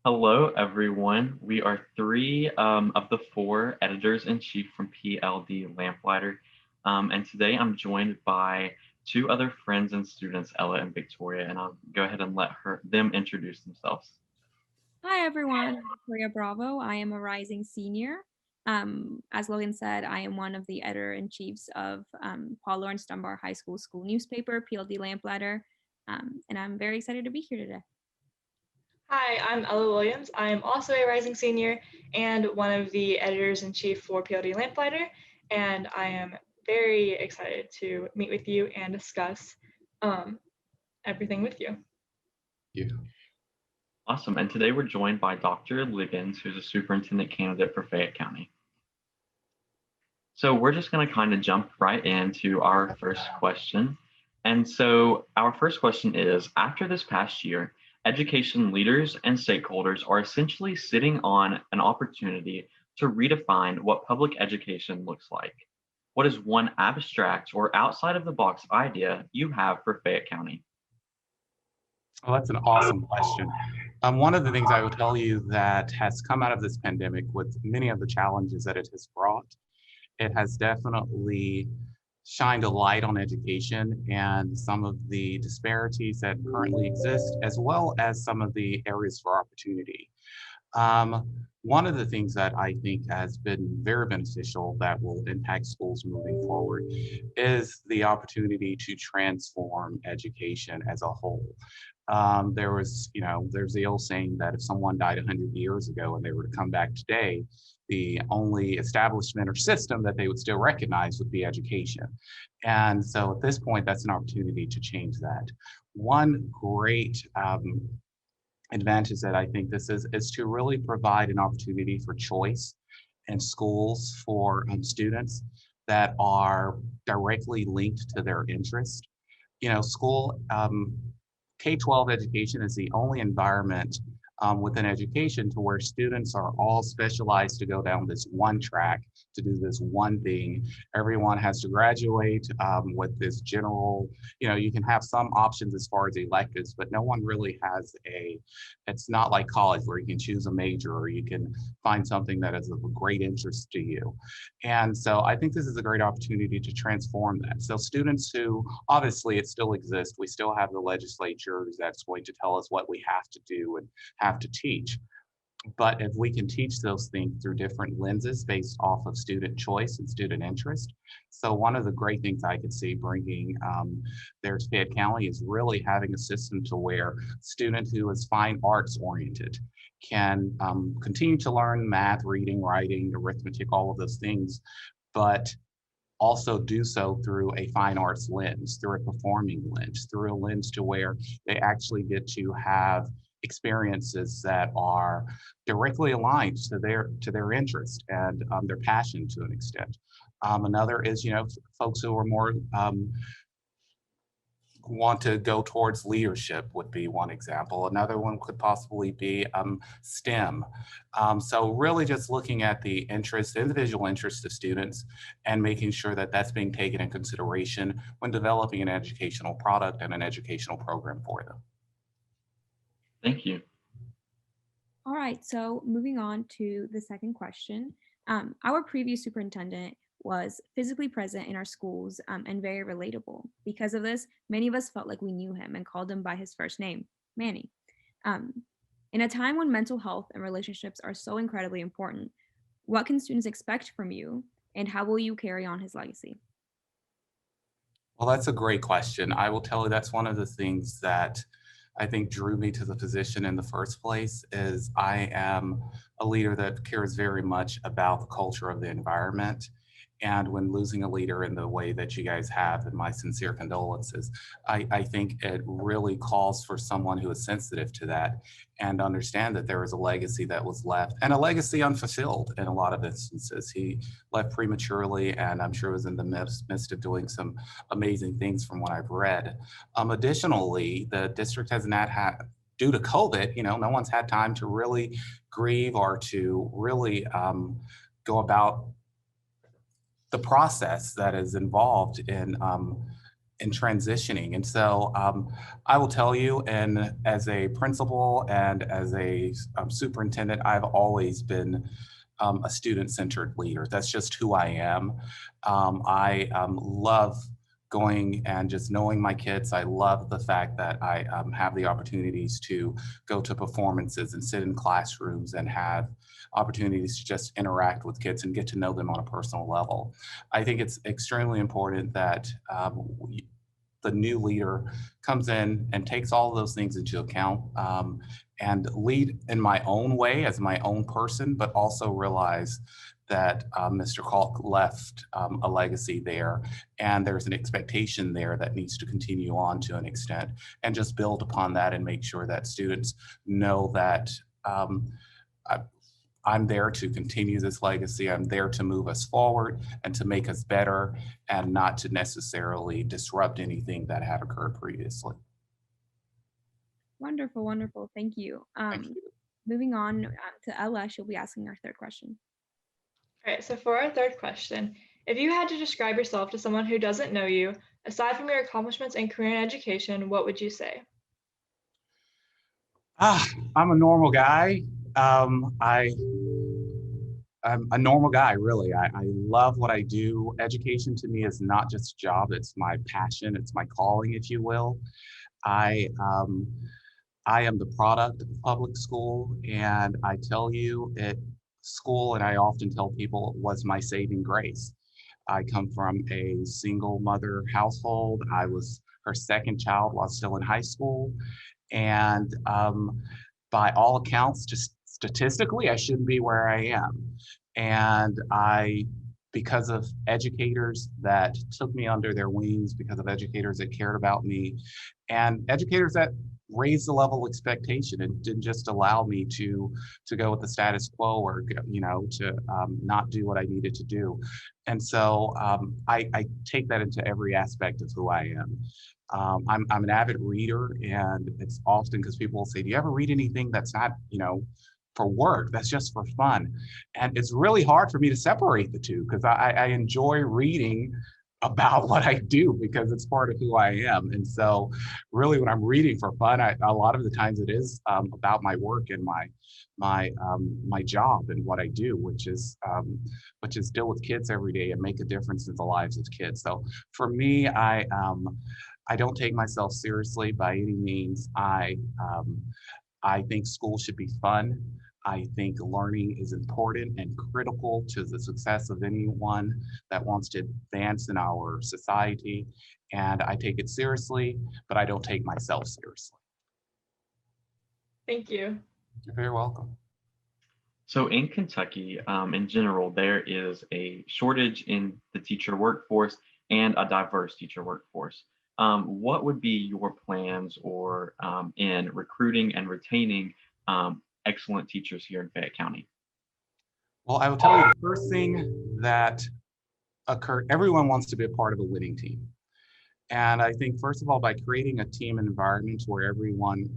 Hello, everyone. We are three of the four editors-in-chief from PLD Lamplighter. And today I'm joined by two other friends and students, Ella and Victoria, and I'll go ahead and let them introduce themselves. Hi everyone, I'm Victoria Bravo. I am a rising senior. As Logan said, I am one of the editor-in-chiefs of Paul Lawrence Dunbar High School school newspaper, PLD Lamplighter, and I'm very excited to be here today. Hi, I'm Ella Williams. I am also a rising senior and one of the editors-in-chief for PLD Lamplighter, and I am very excited to meet with you and discuss everything with you. Yeah. Awesome. And today we're joined by Dr. Liggins, who's a superintendent candidate for Fayette County. So we're just going to kind of jump right into our first question. And so our first question is, after this past year, education leaders and stakeholders are essentially sitting on an opportunity to redefine what public education looks like. What is one abstract or outside of the box idea you have for Fayette County? Well, that's an awesome question. One of the things I would tell you that has come out of this pandemic with many of the challenges that it has brought, it has definitely shined a light on education and some of the disparities that currently exist, as well as some of the areas for opportunity. One of the things that I think has been very beneficial that will impact schools moving forward is the opportunity to transform education as a whole. There's the old saying that if someone died 100 years ago and they were to come back today, the only establishment or system that they would still recognize would be education. And so at this point, that's an opportunity to change that. One great advantage that I think this is to really provide an opportunity for choice in schools for students that are directly linked to their interest. School K-12 education is the only environment within education to where students are all specialized to go down this one track to do this one thing. Everyone has to graduate with this general, you can have some options as far as electives, but no one really has it's not like college where you can choose a major or you can find something that is of great interest to you. And so I think this is a great opportunity to transform that. So students who, obviously it still exists, we still have the legislatures that's going to tell us what we have to do and have to teach. But if we can teach those things through different lenses based off of student choice and student interest. So one of the great things I could see bringing there to Fayette County is really having a system to where students who is fine arts oriented can continue to learn math, reading, writing, arithmetic, all of those things, but also do so through a fine arts lens, through a performing lens, through a lens to where they actually get to have experiences that are directly aligned to their interest and their passion to an extent. Another is, folks who are more want to go towards leadership would be one example. Another one could possibly be STEM. So really just looking at the individual interests of students and making sure that that's being taken in consideration when developing an educational product and an educational program for them. Thank you. All right, so moving on to the second question. Our previous superintendent was physically present in our schools and very relatable. Because of this, many of us felt like we knew him and called him by his first name, Manny. In a time when mental health and relationships are so incredibly important, what can students expect from you and how will you carry on his legacy? Well, that's a great question. I will tell you that's one of the things that I think drew me to the position in the first place is I am a leader that cares very much about the culture of the environment. And when losing a leader in the way that you guys have, and my sincere condolences, I think it really calls for someone who is sensitive to that and understand that there is a legacy that was left and a legacy unfulfilled in a lot of instances. He left prematurely and I'm sure was in the midst of doing some amazing things from what I've read. Additionally, the district has not had, due to COVID, no one's had time to really grieve or to really go about the process that is involved in in transitioning. And so I will tell you, and as a principal and as a superintendent, I've always been a student-centered leader. That's just who I am. I love going and just knowing my kids. I love the fact that I have the opportunities to go to performances and sit in classrooms and have opportunities to just interact with kids and get to know them on a personal level. I think it's extremely important that the new leader comes in and takes all of those things into account and lead in my own way as my own person, but also realize that Mr. Kalk left a legacy there, and there's an expectation there that needs to continue on to an extent, and just build upon that and make sure that students know that I'm there to continue this legacy. I'm there to move us forward and to make us better, and not to necessarily disrupt anything that had occurred previously. Wonderful, wonderful. Thank you. Thank you. Moving on to Ella, she'll be asking our third question. All right, so for our third question, if you had to describe yourself to someone who doesn't know you, aside from your accomplishments in career and education, what would you say? I'm a normal guy. I'm a normal guy, really. I love what I do. Education to me is not just a job, it's my passion, it's my calling, if you will. I am the product of public school, and I tell you, school, and I often tell people, was my saving grace. I come from a single mother household. I was her second child while still in high school. And by all accounts, just statistically, I shouldn't be where I am. And because of educators that took me under their wings, because of educators that cared about me, and educators that raised the level of expectation and didn't just allow me to go with the status quo, or to not do what I needed to do. And so I take that into every aspect of who I am. I'm an avid reader, and it's often because people will say, do you ever read anything that's not, for work, that's just for fun? And it's really hard for me to separate the two, because I enjoy reading about what I do because it's part of who I am. And so really when I'm reading for fun, a lot of the times it is about my work and my job and what I do, which is deal with kids every day and make a difference in the lives of kids. So for me, I don't take myself seriously by any means. I think school should be fun. I think learning is important and critical to the success of anyone that wants to advance in our society. And I take it seriously, but I don't take myself seriously. Thank you. You're very welcome. So in Kentucky, in general, there is a shortage in the teacher workforce and a diverse teacher workforce. What would be your plans or in recruiting and retaining excellent teachers here in Fayette County? Well, I will tell you the first thing that occurred, everyone wants to be a part of a winning team. And I think, first of all, by creating a team environment where everyone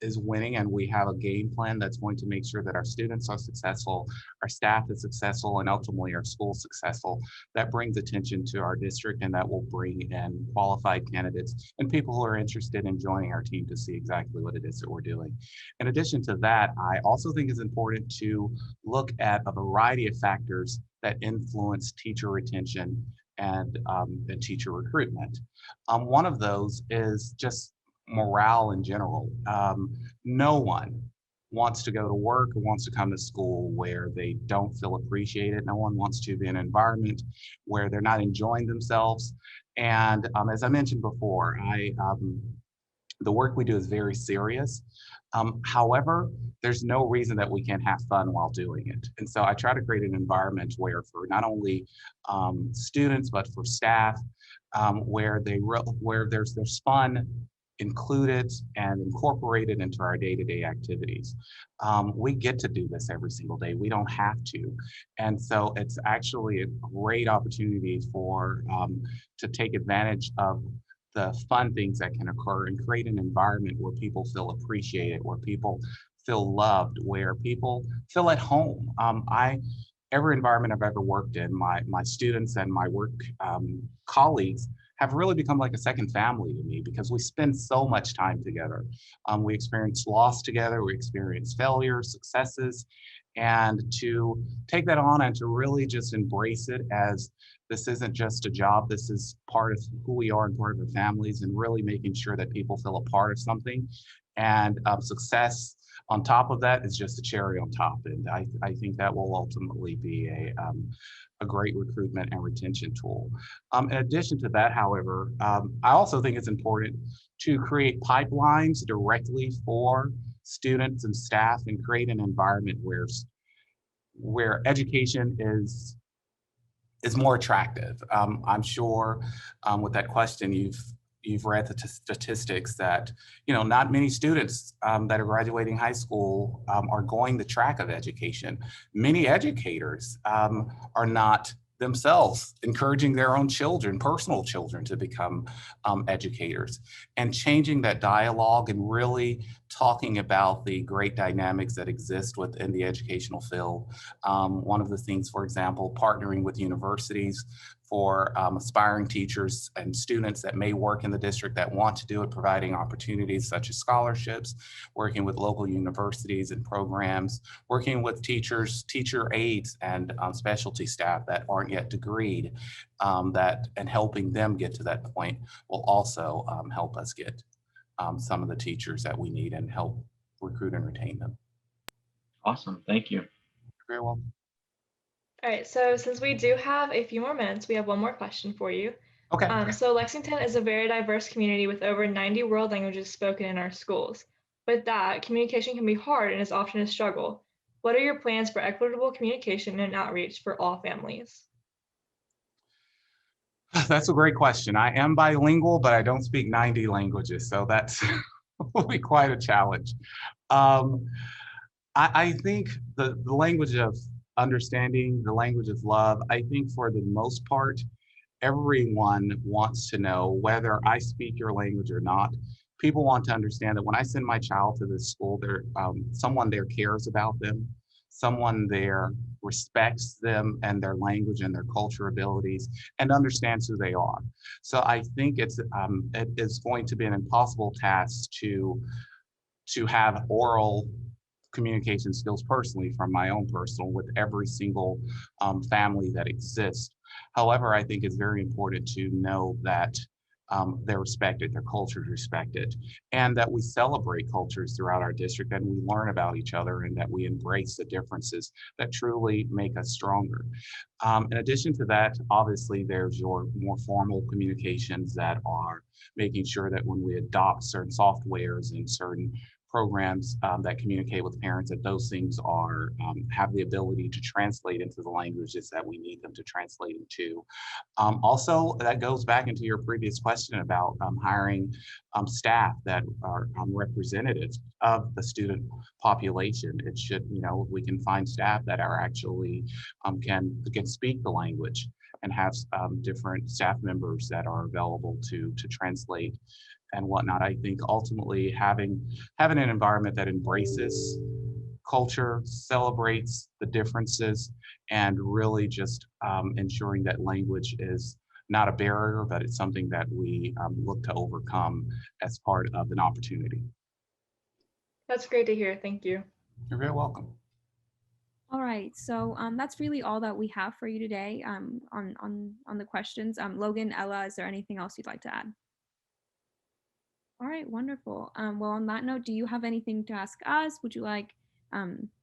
is winning and we have a game plan that's going to make sure that our students are successful, our staff is successful, and ultimately our school successful, that brings attention to our district, and that will bring in qualified candidates and people who are interested in joining our team to see exactly what it is that we're doing. In addition to that, I also think it's important to look at a variety of factors that influence teacher retention and teacher recruitment. One of those is just morale in general. No one wants to go to work or wants to come to school where they don't feel appreciated. No one wants to be in an environment where they're not enjoying themselves. And as I mentioned before, the work we do is very serious. However, there's no reason that we can't have fun while doing it. And so I try to create an environment where, for not only students, but for staff, where there's fun included and incorporated into our day-to-day activities. We get to do this every single day. We don't have to. And so it's actually a great opportunity to take advantage of the fun things that can occur and create an environment where people feel appreciated, where people feel loved, where people feel at home. Every environment I've ever worked in, my students and my work colleagues have really become like a second family to me because we spend so much time together. We experience loss together, we experience failures, successes, and to take that on and to really just embrace it as this isn't just a job, this is part of who we are and part of our families, and really making sure that people feel a part of something. And success on top of that is just a cherry on top. And I think that will ultimately be a great recruitment and retention tool. In addition to that, however, I also think it's important to create pipelines directly for students and staff and create an environment where education is more attractive. I'm sure with that question, you've read the statistics that not many students that are graduating high school are going the track of education. Many educators are not themselves encouraging their own children, personal children, to become educators, and changing that dialogue and really talking about the great dynamics that exist within the educational field. One of the things, for example, partnering with universities for aspiring teachers and students that may work in the district that want to do it, providing opportunities such as scholarships, working with local universities and programs, working with teachers, teacher aides, and specialty staff that aren't yet degreed, and helping them get to that point will also help us get some of the teachers that we need and help recruit and retain them. Awesome, thank you. Very well. All right, so since we do have a few more minutes, we have one more question for you. Okay. So Lexington is a very diverse community with over 90 world languages spoken in our schools. With that, communication can be hard and is often a struggle. What are your plans for equitable communication and outreach for all families? That's a great question. I am bilingual, but I don't speak 90 languages, so that's will be quite a challenge. I think the language of understanding, the language of love, I think for the most part, everyone wants to know whether I speak your language or not. People want to understand that when I send my child to this school, someone there cares about them, someone there respects them and their language and their culture abilities and understands who they are. So I think it is going to be an impossible task to have oral communication skills personally from my own personal with every single family that exists. However, I think it's very important to know that they're respected, their culture is respected, and that we celebrate cultures throughout our district and we learn about each other and that we embrace the differences that truly make us stronger. In addition to that, obviously, there's your more formal communications that are making sure that when we adopt certain softwares and certain programs that communicate with parents, that those things are have the ability to translate into the languages that we need them to translate into. Also, that goes back into your previous question about hiring staff that are representatives of the student population. It should, we can find staff that are actually can speak the language and have different staff members that are available to translate and whatnot. I think ultimately having an environment that embraces culture, celebrates the differences, and really just ensuring that language is not a barrier, but it's something that we look to overcome as part of an opportunity. That's great to hear. Thank you. You're very welcome. All right, so that's really all that we have for you today on the questions. Logan, Ella, is there anything else you'd like to add? All right, wonderful. Well, on that note, do you have anything to ask us? Would you like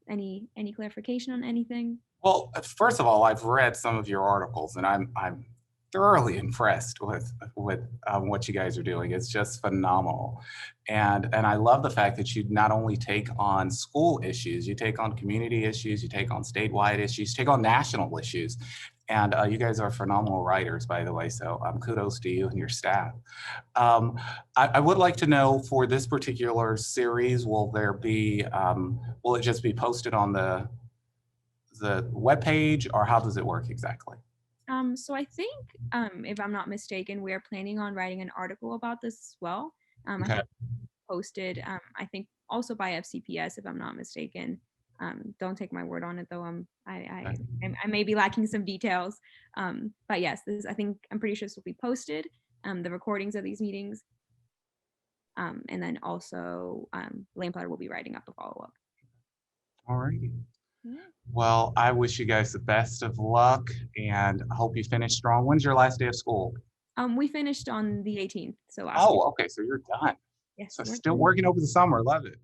any clarification on anything? Well, first of all, I've read some of your articles, and I'm thoroughly impressed with what you guys are doing. It's just phenomenal, and I love the fact that you not only take on school issues, you take on community issues, you take on statewide issues, take on national issues. And you guys are phenomenal writers, by the way, so kudos to you and your staff. I would like to know, for this particular series, will it just be posted on the webpage, or how does it work exactly? So I think, if I'm not mistaken, we are planning on writing an article about this as well. Okay. I think posted, I think also by FCPS, if I'm not mistaken. Don't take my word on it, though. I may be lacking some details. But yes, I'm pretty sure this will be posted. the recordings of these meetings. And then also Lamplighter will be writing up a follow-up. All righty. Yeah. Well, I wish you guys the best of luck and I hope you finish strong. When's your last day of school? We finished on the 18th, so last Oh, week. okay, so you're done. Yes, So we're still done. working over the summer. Love it.